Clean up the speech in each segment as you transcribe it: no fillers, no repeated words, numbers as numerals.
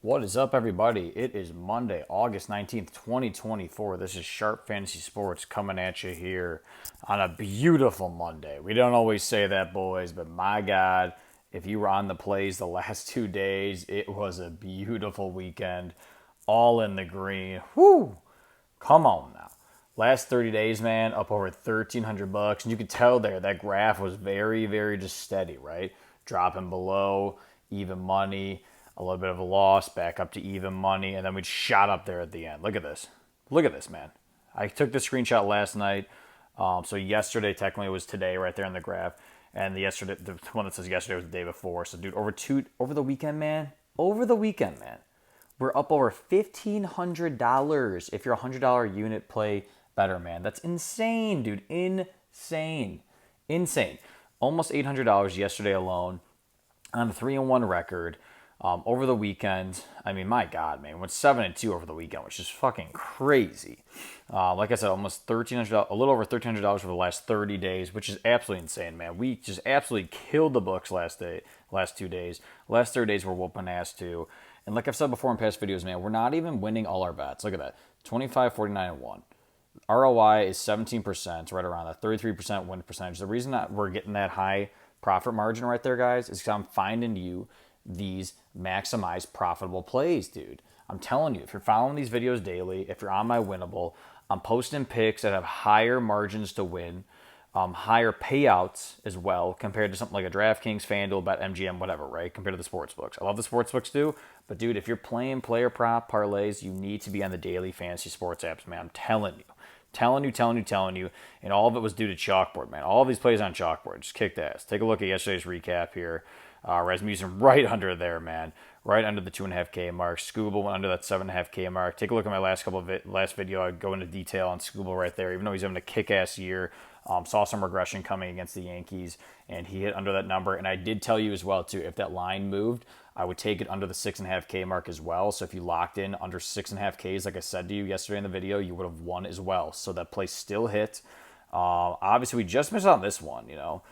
What is up, everybody? It is Monday, August 19th, 2024. This is Sharp Fantasy Sports coming at you here on a beautiful Monday. We don't always say that, boys, but my God, if you were on the plays the last 2 days, it was a beautiful weekend, all in the green. Whoo! Come on now. Last 30 days, man, up over 1,300 bucks. And you could tell there that graph was very, very just steady, right? Dropping below, even money, a little bit of a loss, back up to even money, and then we shot up there at the end. Look at this. Look at this, man. I took the screenshot last night. So yesterday, technically, it was today right there in the graph. And the one that says yesterday was the day before. So, dude, over the weekend, man, we're up over $1,500 if you're a $100 unit play better, man. That's insane, dude. Insane. Insane. Almost $800 yesterday alone on a 3-1 record. Over the weekend, I mean, my God, man, went 7-2 over the weekend, which is fucking crazy. Like I said, almost $1,300, a little over $1,300 for the last 30 days, which is absolutely insane, man. We just absolutely killed the books last 2 days. Last 30 days, we're whooping ass too. And like I've said before in past videos, man, we're not even winning all our bets. Look at that, 25, 49, and 1. ROI is 17%, right around that 33% win percentage. The reason that we're getting that high profit margin right there, guys, is because I'm finding you these maximize profitable plays, dude. I'm telling you, if you're following these videos daily, if you're on my Winible, I'm posting picks that have higher margins to win, higher payouts as well compared to something like a DraftKings, FanDuel, BetMGM, whatever, right? Compared to the sports books. I love the sports books too, but dude, if you're playing player prop parlays, you need to be on the daily fantasy sports apps, man. I'm telling you. Telling you. And all of it was due to chalkboard, man. All of these plays on chalkboard just kicked ass. Take a look at yesterday's recap here. Rasmussen right under there, man. Right under the 2.5K mark. Scooble went under that 7.5K mark. Take a look at my last video. I go into detail on Scooble right there. Even though he's having a kick-ass year, saw some regression coming against the Yankees, and he hit under that number. And I did tell you as well, too, if that line moved, I would take it under the 6.5K mark as well. So if you locked in under 6.5Ks, like I said to you yesterday in the video, you would have won as well. So that play still hit. Obviously, we just missed out on this one, you know.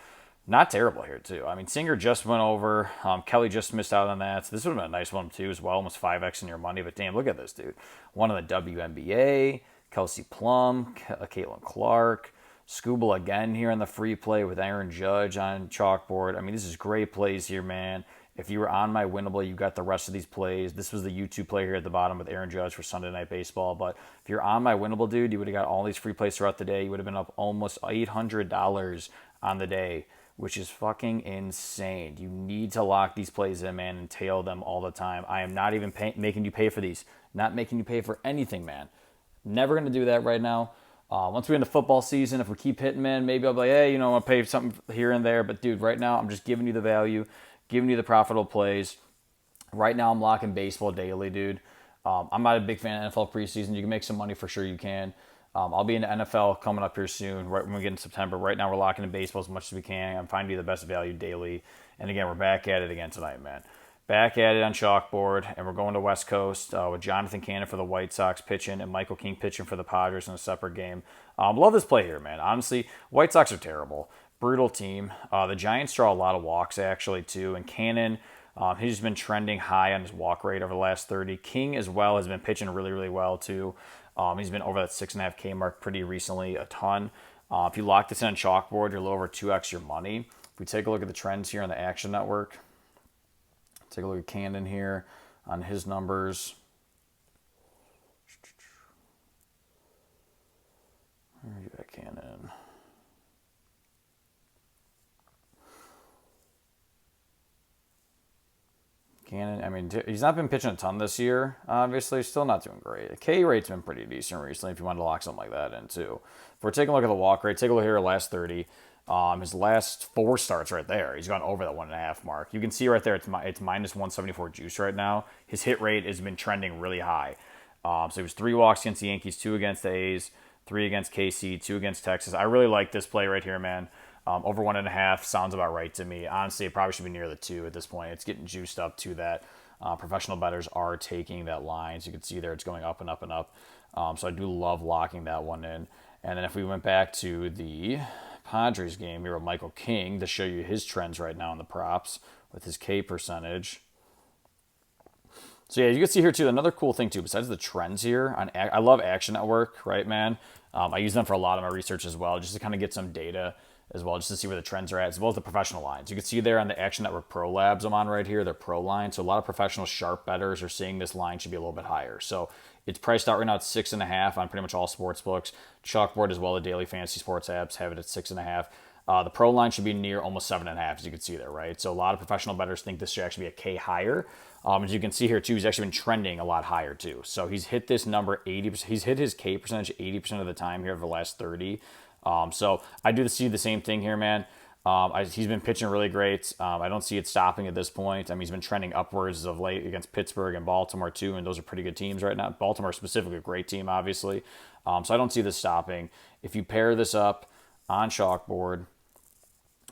Not terrible here, too. I mean, Singer just went over. Kelly just missed out on that. So this would have been a nice one, too, as well. Almost 5X in your money. But damn, look at this, dude. One of the WNBA, Kelsey Plum, Caitlin Clark, Scooble again here on the free play with Aaron Judge on chalkboard. I mean, this is great plays here, man. If you were on my Winible, you got the rest of these plays. This was the YouTube play here at the bottom with Aaron Judge for Sunday Night Baseball. But if you're on my Winible, dude, you would have got all these free plays throughout the day. You would have been up almost $800 on the day, which is fucking insane. You need to lock these plays in, man, and tail them all the time. I am not even making you pay for these. Not making you pay for anything, man. Never going to do that right now. Once we're in the football season, if we keep hitting, man, maybe I'll be like, hey, you know, I'll pay something here and there. But, dude, right now I'm just giving you the value, giving you the profitable plays. Right now I'm locking baseball daily, dude. I'm not a big fan of NFL preseason. You can make some money for sure, you can. I'll be in the NFL coming up here soon, right when we get in September. Right now, we're locking in baseball as much as we can. I'm finding you the best value daily. And again, we're back at it again tonight, man. Back at it on chalkboard, and we're going to West Coast with Jonathan Cannon for the White Sox pitching and Michael King pitching for the Padres in a separate game. Love this play here, man. Honestly, White Sox are terrible. Brutal team. The Giants draw a lot of walks, actually, too. And Cannon, he's been trending high on his walk rate over the last 30. King, as well, has been pitching really, really well, too. He's been over that 6.5K mark pretty recently, a ton. If you lock this in on chalkboard, you're a little over 2X your money. If we take a look at the trends here on the Action Network, take a look at Cannon here on his numbers. Where are you at, Cannon? Cannon, I mean, he's not been pitching a ton this year, obviously. He's still not doing great. The K rate's been pretty decent recently if you wanted to lock something like that in, too. If we're taking a look at the walk rate, take a look here at last 30. His last 4 starts right there, he's gone over that 1.5 mark. You can see right there, it's minus 174 juice right now. His hit rate has been trending really high. So he was 3 walks against the Yankees, 2 against the A's, 3 against KC, 2 against Texas. I really like this play right here, man. Over 1.5 sounds about right to me. Honestly, it probably should be near the 2 at this point. It's getting juiced up to that. Professional bettors are taking that line. So you can see there it's going up and up and up. So I do love locking that one in. And then if we went back to the Padres game here with Michael King to show you his trends right now in the props with his K percentage. So yeah, you can see here too, another cool thing too, besides the trends here, I love Action Network, right, man? I use them for a lot of my research as well, just to kind of get some data as well, just to see where the trends are at, as well as the professional lines. You can see there on the Action Network Pro Labs I'm on right here, they're pro line. So a lot of professional sharp bettors are seeing this line should be a little bit higher. So it's priced out right now at 6.5 on pretty much all sports books. Chalkboard as well, the daily fantasy sports apps have it at 6.5. The pro line should be near almost 7.5, as you can see there, right? So a lot of professional bettors think this should actually be a K higher. As you can see here too, he's actually been trending a lot higher too. So he's hit this number 80%. He's hit his K percentage 80% of the time here over the last 30. So I do see the same thing here, man. He's been pitching really great. I don't see it stopping at this point. I mean, he's been trending upwards of late against Pittsburgh and Baltimore too, and those are pretty good teams right now. Baltimore specifically, a great team, obviously. So I don't see this stopping. If you pair this up on Chalkboard,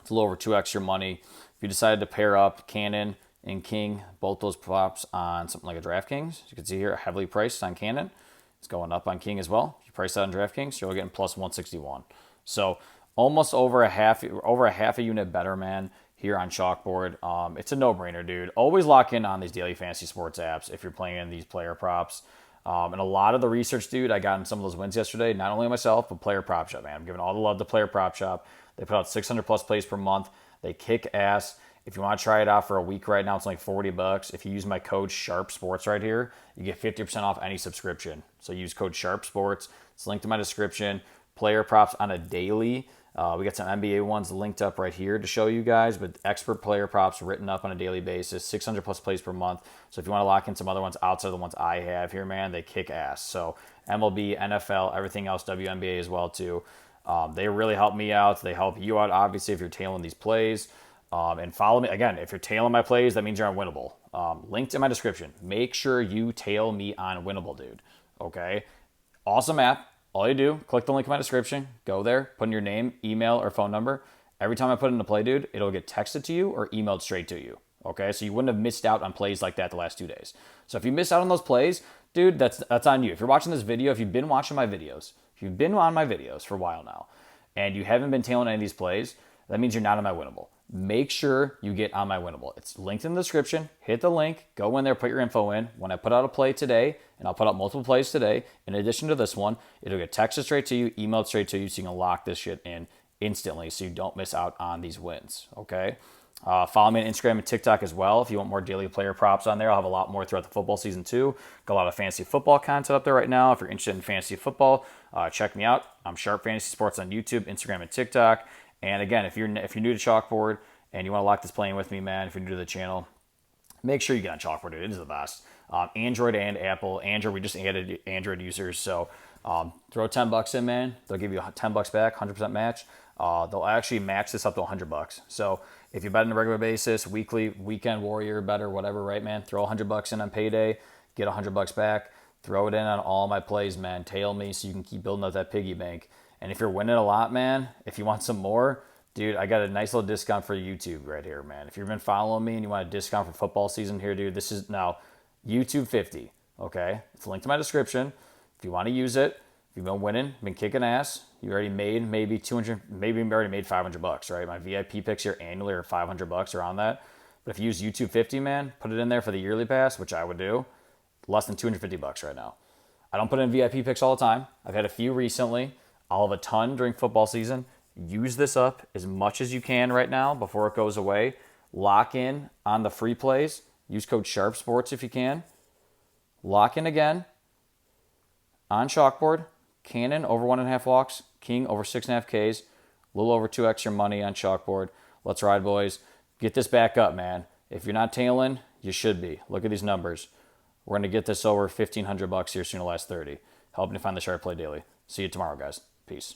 it's a little over 2x your money. If you decided to pair up Cannon and King, both those props on something like a DraftKings, you can see here, heavily priced on Cannon. It's going up on King as well. If you price that on DraftKings, you're getting plus 161. So almost over a half a unit better, man, here on Chalkboard. It's a no-brainer, dude. Always lock in on these daily fantasy sports apps if you're playing in these player props. And a lot of the research, dude, I got in some of those wins yesterday, not only myself, but Player Prop Shop, man. I'm giving all the love to Player Prop Shop. They put out 600 plus plays per month. They kick ass. If you want to try it out for a week right now, it's like $40. If you use my code Sharp Sports right here, you get 50% off any subscription. So use code Sharp Sports. It's linked in my description. Player props on a daily. We got some NBA ones linked up right here to show you guys, with expert player props written up on a daily basis, 600 plus plays per month. So if you want to lock in some other ones outside of the ones I have here, man, they kick ass. So MLB, NFL, everything else, WNBA as well too. They really help me out. They help you out, obviously, if you're tailing these plays. And follow me. Again, if you're tailing my plays, that means you're on Winible. Linked in my description. Make sure you tail me on Winible, dude. Okay? Awesome app. All you do, click the link in my description, go there, put in your name, email, or phone number. Every time I put in a play, dude, it'll get texted to you or emailed straight to you. Okay? So you wouldn't have missed out on plays like that the last 2 days. So if you miss out on those plays, dude, that's on you. If you're watching this video, if you've been watching my videos, if you've been on my videos for a while now, and you haven't been tailing any of these plays, that means you're not on my Winible. Make sure you get on my Winible. It's linked in the description. Hit the link. Go in there, put your info in. When I put out a play today, and I'll put out multiple plays today, in addition to this one, it'll get texted straight to you, emailed straight to you, so you can lock this shit in instantly so you don't miss out on these wins, okay? Follow me on Instagram and TikTok as well if you want more daily player props on there. I'll have a lot more throughout the football season too. Got a lot of fantasy football content up there right now. If you're interested in fantasy football, check me out. I'm Sharp Fantasy Sports on YouTube, Instagram, and TikTok. And again, if you're new to Chalkboard and you want to lock this play in with me, man, if you're new to the channel, make sure you get on Chalkboard, dude. It is the best. Android and Apple. Android, we just added Android users, so throw $10 in, man. They'll give you $10 back, 100% match. They'll actually match this up to $100. So if you bet on a regular basis, weekly, weekend warrior, better, whatever, right, man? Throw $100 in on payday, get $100 back. Throw it in on all my plays, man. Tail me so you can keep building up that piggy bank. And if you're winning a lot, man, if you want some more, dude, I got a nice little discount for YouTube right here, man. If you've been following me and you want a discount for football season here, dude, this is now YouTube 50, okay? It's linked in my description. If you want to use it, if you've been winning, been kicking ass, you already made maybe 200, maybe you already made $500, right? My VIP picks here annually are $500 around that. But if you use YouTube 50, man, put it in there for the yearly pass, which I would do, less than $250 right now. I don't put in VIP picks all the time. I've had a few recently. I'll have a ton during football season. Use this up as much as you can right now before it goes away. Lock in on the free plays. Use code Sharp Sports if you can. Lock in again on Chalkboard. Cannon over 1.5 walks. King over 6.5 Ks. A little over 2x your money on Chalkboard. Let's ride, boys. Get this back up, man. If you're not tailing, you should be. Look at these numbers. We're going to get this over $1,500 here soon, the last 30. Helping to find the Sharp Play Daily. See you tomorrow, guys. Peace.